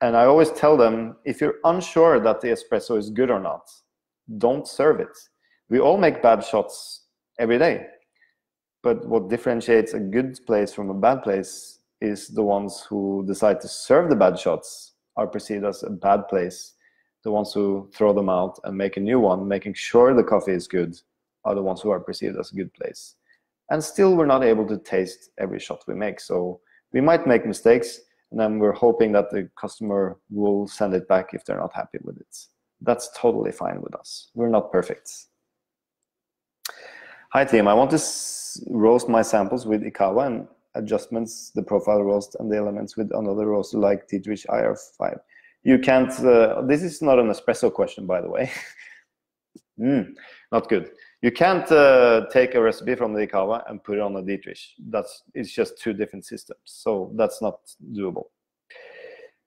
I always tell them, if you're unsure that the espresso is good or not, don't serve it. We all make bad shots every day. But what differentiates a good place from a bad place is the ones who decide to serve the bad shots are perceived as a bad place. The ones who throw them out and make a new one, making sure the coffee is good, are the ones who are perceived as a good place. And still, we're not able to taste every shot we make. So we might make mistakes, and then we're hoping that the customer will send it back if they're not happy with it. That's totally fine with us. We're not perfect. Hi team, I want to roast my samples with Ikawa and adjustments, the profile roast and the elements with another roaster like Dietrich IR5. You can't, this is not an espresso question, by the way. Not good. You can't take a recipe from the Ikawa and put it on a Dietrich. It's just two different systems, so that's not doable.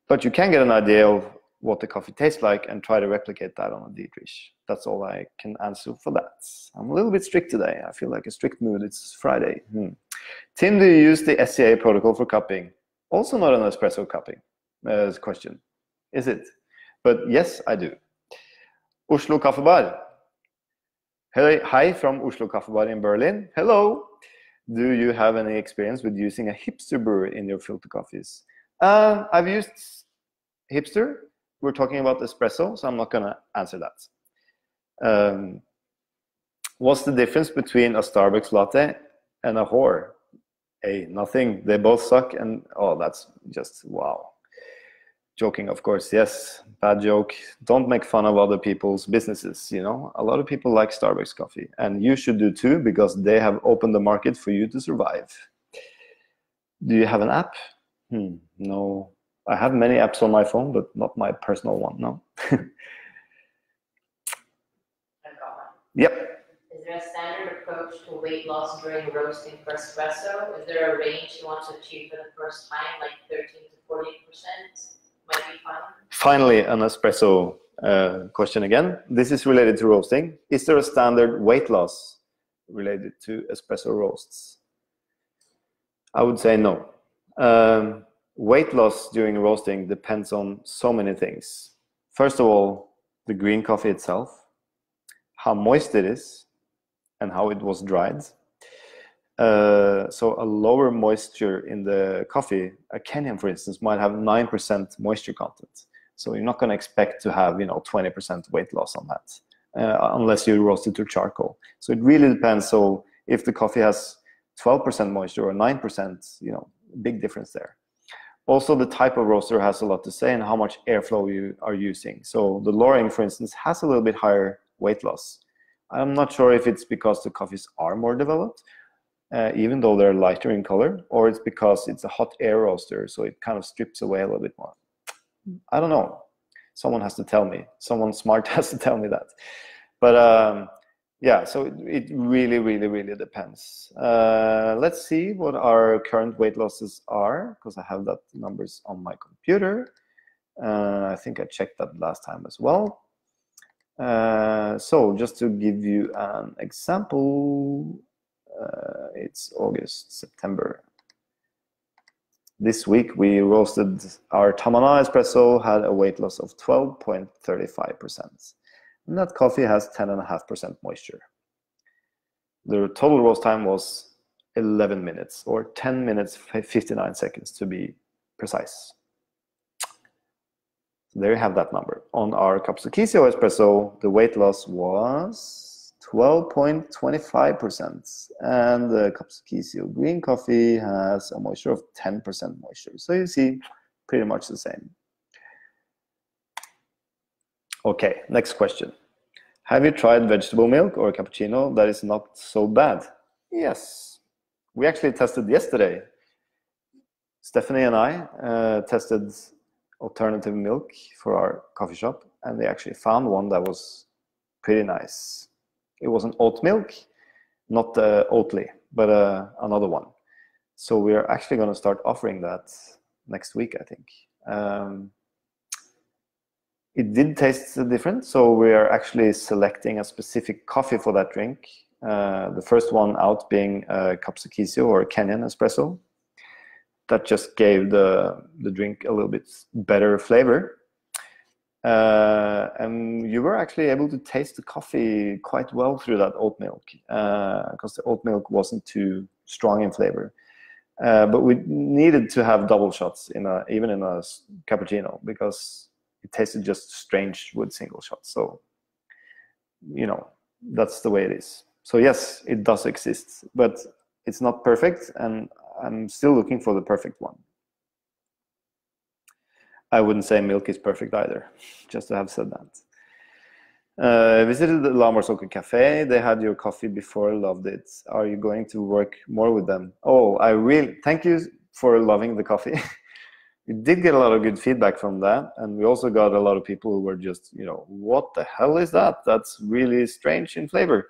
But you can get an idea of what the coffee tastes like and try to replicate that on a deep dish. That's all I can answer for that. I'm a little bit strict today. I feel like a strict mood. It's Friday. Tim, do you use the SCA protocol for cupping? Also not an espresso cupping question, is it? But yes, I do. Oslo Kaffebar. Hey, hi from Oslo Kaffebar in Berlin. Hello. Do you have any experience with using a hipster brewer in your filter coffees? I've used hipster. We're talking about espresso, so I'm not going to answer that. What's the difference between a Starbucks latte and a whore? Hey, nothing. They both suck, and oh, that's just wow. Joking, of course. Yes, bad joke. Don't make fun of other people's businesses. You know, a lot of people like Starbucks coffee, and you should do too, because they have opened the market for you to survive. Do you have an app? No. I have many apps on my phone, but not my personal one. No. I've got one. Yep. Is there a standard approach to weight loss during roasting for espresso? Is there a range you want to achieve for the first time, like 13 to 40%? Might be fine. Finally, an espresso question again. This is related to roasting. Is there a standard weight loss related to espresso roasts? I would say no. Weight loss during roasting depends on so many things. First of all, the green coffee itself, how moist it is, and how it was dried. So a lower moisture in the coffee, a Kenyan for instance, might have 9% moisture content. So you're not going to expect to have 20% weight loss on that, unless you roast it to charcoal. So it really depends. So if the coffee has 12% moisture or 9%, big difference there. Also, the type of roaster has a lot to say and how much airflow you are using. So the Loring, for instance, has a little bit higher weight loss. I'm not sure if it's because the coffees are more developed, even though they're lighter in color, or it's because it's a hot air roaster, so it kind of strips away a little bit more. I don't know. Someone has to tell me. Someone smart has to tell me that. But yeah, so it really, really, really depends. Let's see what our current weight losses are, because I have that numbers on my computer. I think I checked that last time as well. So just to give you an example, it's August, September. This week we roasted our Tamana espresso, had a weight loss of 12.35%. And that coffee has 10.5% moisture. The total roast time was 11 minutes, or 10 minutes 59 seconds to be precise. So there you have that number. On our Capsucchio espresso, the weight loss was 12.25%, and the Capsucchio green coffee has a moisture of 10% moisture. So you see, pretty much the same. Okay, next question. Have you tried vegetable milk or cappuccino that is not so bad? Yes. We actually tested yesterday. Stephanie and I tested alternative milk for our coffee shop, and they actually found one that was pretty nice. It was an oat milk, not Oatly, but another one. So we are actually going to start offering that next week, I think. It did taste different, so we are actually selecting a specific coffee for that drink. The first one out being Capsucchio or Kenyan espresso. That just gave the drink a little bit better flavor. And you were actually able to taste the coffee quite well through that oat milk, because the oat milk wasn't too strong in flavor. But we needed to have double shots even in a cappuccino, because it tasted just strange with single shots. So, that's the way it is. So yes, it does exist, but it's not perfect, and I'm still looking for the perfect one. I wouldn't say milk is perfect either, just to have said that. Visited the La Marsoca Cafe. They had your coffee before, loved it. Are you going to work more with them? Oh, thank you for loving the coffee. We did get a lot of good feedback from that, and we also got a lot of people who were just, what the hell is that? That's really strange in flavor.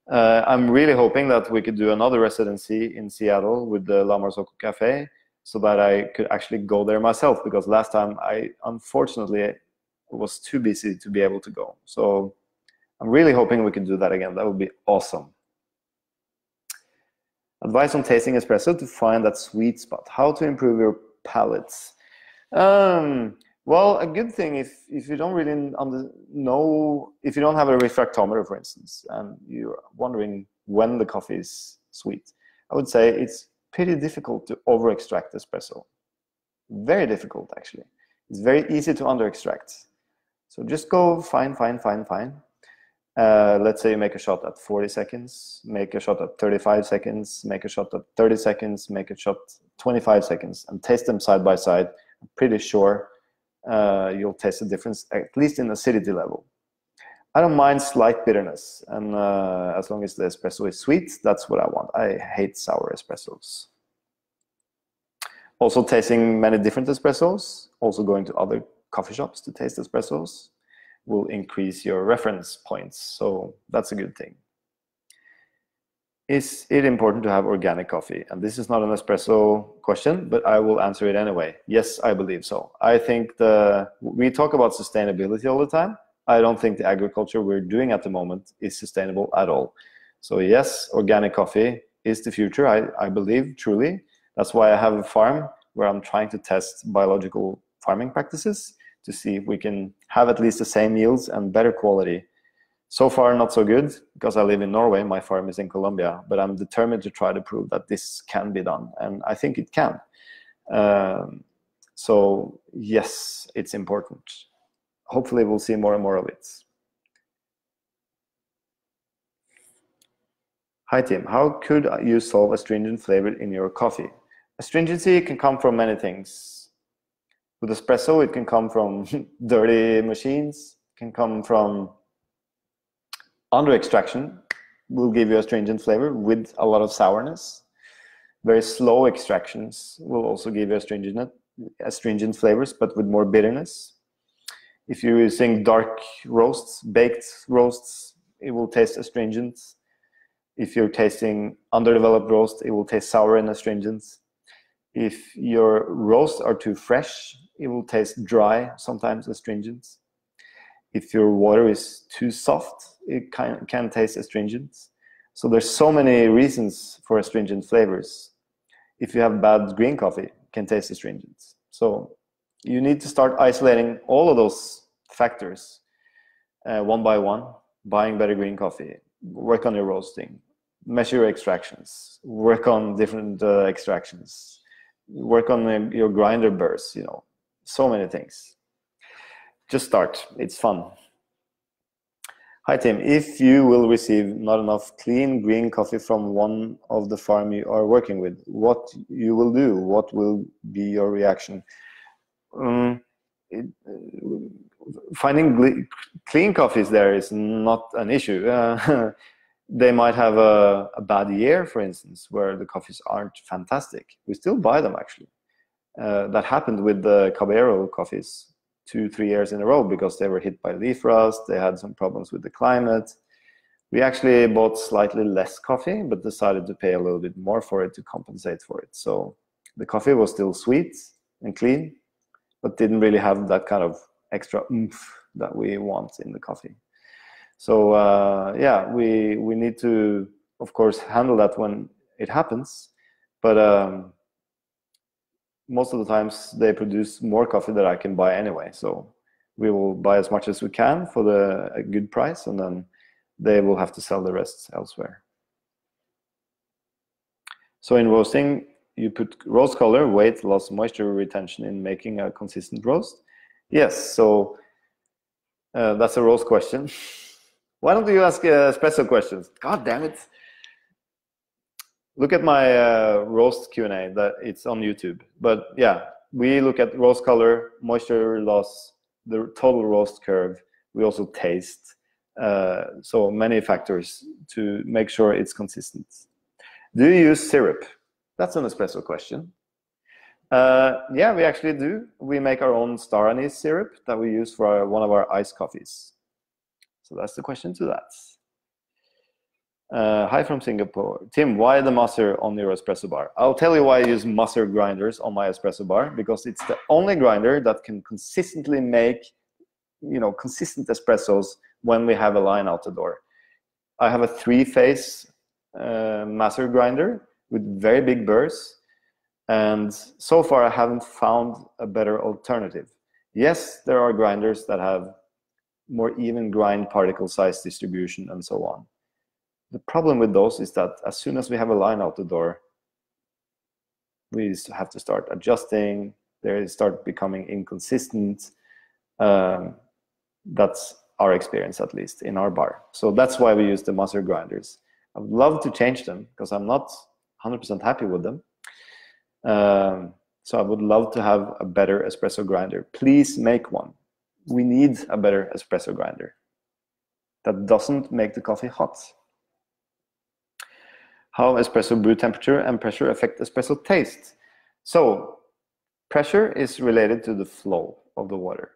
I'm really hoping that we could do another residency in Seattle with the La Marsoca Cafe, so that I could actually go there myself, because last time I unfortunately was too busy to be able to go. So I'm really hoping we can do that again. That would be awesome. Advice on tasting espresso to find that sweet spot. How to improve your palates. Well, a good thing if you don't really know, if you don't have a refractometer, for instance, and you're wondering when the coffee is sweet, I would say it's pretty difficult to over-extract espresso. Very difficult, actually. It's very easy to under-extract. So just go fine. Let's say you make a shot at 40 seconds, make a shot at 35 seconds, make a shot at 30 seconds, make a shot 25 seconds, and taste them side by side. I'm pretty sure you'll taste the difference, at least in acidity level. I don't mind slight bitterness, and as long as the espresso is sweet, that's what I want. I hate sour espressos. Also tasting many different espressos, also going to other coffee shops to taste espressos will increase your reference points, so that's a good thing. Is it important to have organic coffee? And this is not an espresso question, but I will answer it anyway. Yes, I believe so. I think we talk about sustainability all the time. I don't think the agriculture we're doing at the moment is sustainable at all. So yes, organic coffee is the future, I believe, truly. That's why I have a farm where I'm trying to test biological farming practices to see if we can have at least the same yields and better quality. So far, not so good, because I live in Norway, my farm is in Colombia, but I'm determined to try to prove that this can be done, and I think it can. So yes, it's important. Hopefully we'll see more and more of it. Hi Tim, how could you solve astringent flavor in your coffee? Astringency can come from many things. With espresso, it can come from dirty machines, can come from under extraction, will give you astringent flavor with a lot of sourness. Very slow extractions will also give you astringent flavors, but with more bitterness. If you're using dark roasts, baked roasts, it will taste astringent. If you're tasting underdeveloped roast, it will taste sour and astringent. If your roasts are too fresh, it will taste dry, sometimes astringent. If your water is too soft, it can taste astringent. So there's so many reasons for astringent flavors. If you have bad green coffee, it can taste astringent. So you need to start isolating all of those factors one by one, buying better green coffee, work on your roasting, measure your extractions, work on different extractions, work on your grinder bursts, so many things. Just start, it's fun. Hi Tim, if you will receive not enough clean green coffee from one of the farm you are working with, what you will do? What will be your reaction? Finding clean coffees there is not an issue. They might have a bad year, for instance, where the coffees aren't fantastic. We still buy them, actually. That happened with the Caballero coffees 2-3 years in a row because they were hit by leaf rust. They had some problems with the climate. We actually bought slightly less coffee, but decided to pay a little bit more for it to compensate for it. So the coffee was still sweet and clean, but didn't really have that kind of extra oomph that we want in the coffee. So yeah, we need to, of course, handle that when it happens. But most of the times they produce more coffee that I can buy anyway. So we will buy as much as we can for a good price, and then they will have to sell the rest elsewhere. So in roasting, you put roast color, weight, loss, moisture retention in making a consistent roast. Yes, so that's a roast question. Why don't you ask espresso questions? God damn it. Look at my roast Q&A, that it's on YouTube. But yeah, we look at roast color, moisture loss, the total roast curve. We also taste. So many factors to make sure it's consistent. Do you use syrup? That's an espresso question. Yeah, we actually do. We make our own star anise syrup that we use for one of our iced coffees. So that's the question to that. Hi from Singapore. Tim, why the musser on your espresso bar? I'll tell you why I use musser grinders on my espresso bar, because it's the only grinder that can consistently make consistent espressos when we have a line out the door. I have a 3-phase master grinder with very big burrs, and so far I haven't found a better alternative. Yes, there are grinders that have more even grind particle size distribution and so on. The problem with those is that as soon as we have a line out the door, we have to start adjusting. They start becoming inconsistent. That's our experience, at least in our bar. So that's why we use the master grinders. I would love to change them because I'm not 100% happy with them. So I would love to have a better espresso grinder. Please make one. We need a better espresso grinder that doesn't make the coffee hot. How espresso brew temperature and pressure affect espresso taste? So pressure is related to the flow of the water.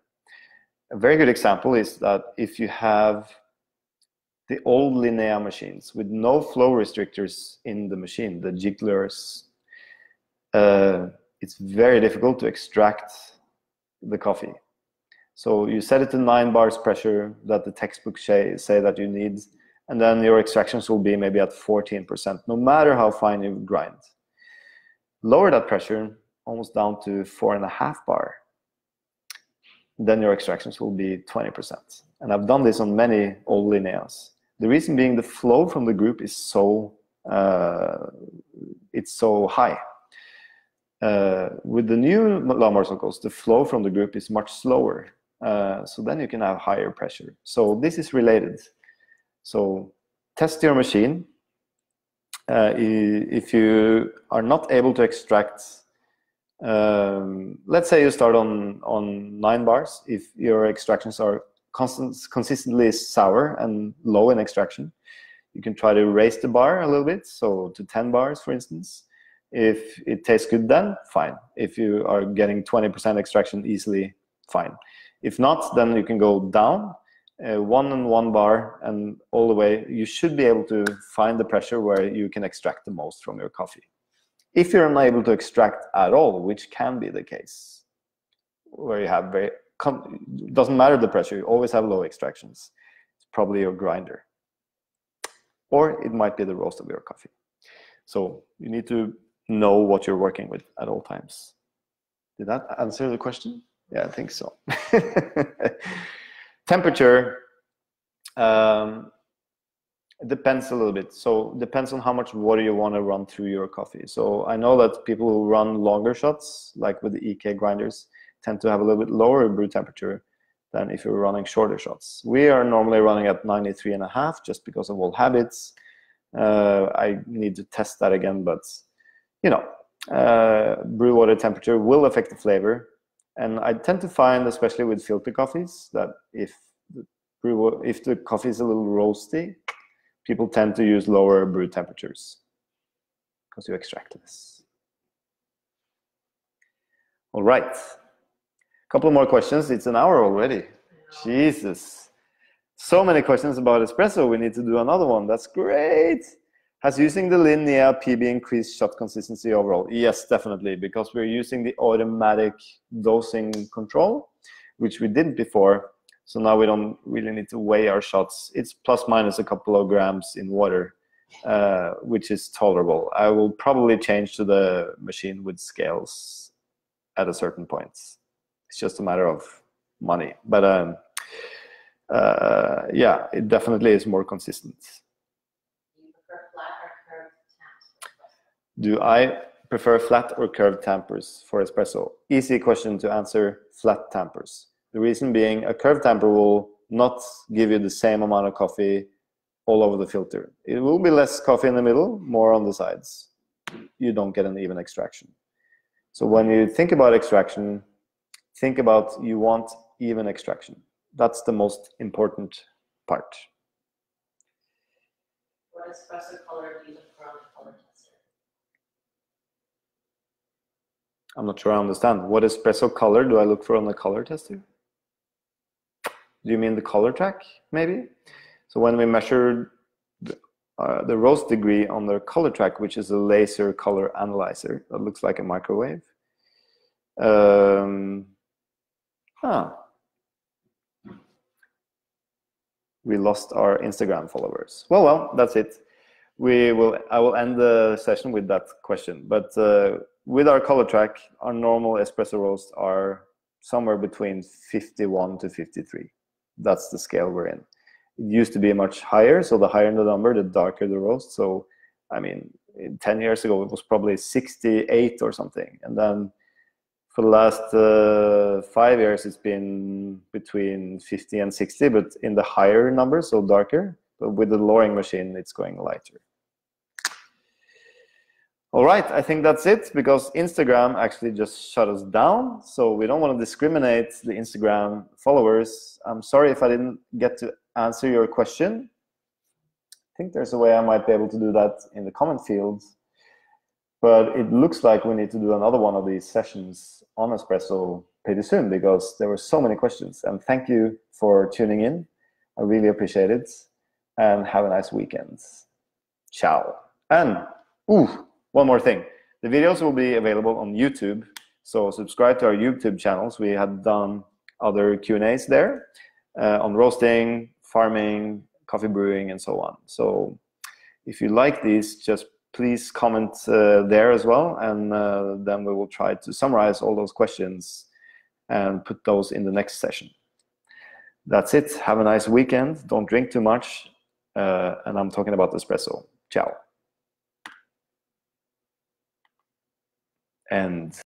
A very good example is that if you have the old Linnea machines with no flow restrictors in the machine, the jigglers, it's very difficult to extract the coffee. So you set it to 9 bars pressure that the textbooks say that you need, and then your extractions will be maybe at 14%, no matter how fine you grind. Lower that pressure almost down to 4.5 bar. Then your extractions will be 20%. And I've done this on many old Linneas. The reason being the flow from the group is so high. With the new lawnmower circles, the flow from the group is much slower. So then you can have higher pressure. So this is related. So test your machine. If you are not able to extract, let's say you start on 9 bars. If your extractions are consistently sour and low in extraction, you can try to raise the bar a little bit, so to 10 bars, for instance. If it tastes good, then fine. If you are getting 20% extraction easily, fine. If not, then you can go down 1 bar and all the way. You should be able to find the pressure where you can extract the most from your coffee. If you're unable to extract at all, which can be the case, where you have doesn't matter the pressure, you always have low extractions. It's probably your grinder. Or it might be the roast of your coffee. So you need to know what you're working with at all times. Did that answer the question? Yeah, I think so. Temperature it depends a little bit. So it depends on how much water you want to run through your coffee. So I know that people who run longer shots, like with the EK grinders, tend to have a little bit lower brew temperature than if you're running shorter shots. We are normally running at 93.5 just because of old habits. I need to test that again, but brew water temperature will affect the flavor. And I tend to find, especially with filter coffees, that if the coffee is a little roasty, people tend to use lower brew temperatures because you extract this. All right. A couple more questions. It's an hour already. Jesus. So many questions about espresso. We need to do another one. That's great. Has using the Linnea PB increased shot consistency overall? Yes, definitely, because we're using the automatic dosing control, which we didn't before. So now we don't really need to weigh our shots. It's plus minus a couple of grams in water, which is tolerable. I will probably change to the machine with scales at a certain point. It's just a matter of money. But yeah, it definitely is more consistent. Do I prefer flat or curved tampers for espresso? Easy question to answer, flat tampers. The reason being, a curved tamper will not give you the same amount of coffee all over the filter. It will be less coffee in the middle, more on the sides. You don't get an even extraction. So when you think about extraction, think about you want even extraction. That's the most important part. What espresso color do you look for on the color tester? I'm not sure I understand. What espresso color do I look for on the color tester? Do you mean the color track, maybe? So when we measure the roast degree on the color track, which is a laser color analyzer that looks like a microwave. we lost our Instagram followers. Well, that's it. I will end the session with that question. But with our color track, our normal espresso roasts are somewhere between 51 to 53. That's the scale we're in. It used to be much higher, so the higher the number, the darker the roast. So, I mean, 10 years ago, it was probably 68 or something. And then for the last 5 years, it's been between 50 and 60, but in the higher numbers, so darker. But with the lowering machine, it's going lighter. All right, I think that's it, because Instagram actually just shut us down. So we don't want to discriminate the Instagram followers. I'm sorry if I didn't get to answer your question. I think there's a way I might be able to do that in the comment field. But it looks like we need to do another one of these sessions on Espresso pretty soon, because there were so many questions. And thank you for tuning in. I really appreciate it. And have a nice weekend. Ciao. And, one more thing. The videos will be available on YouTube. So subscribe to our YouTube channels. We had done other Q&As there on roasting, farming, coffee brewing, and so on. So if you like these, just please comment there as well. And then we will try to summarize all those questions and put those in the next session. That's it. Have a nice weekend. Don't drink too much. And I'm talking about espresso. Ciao. And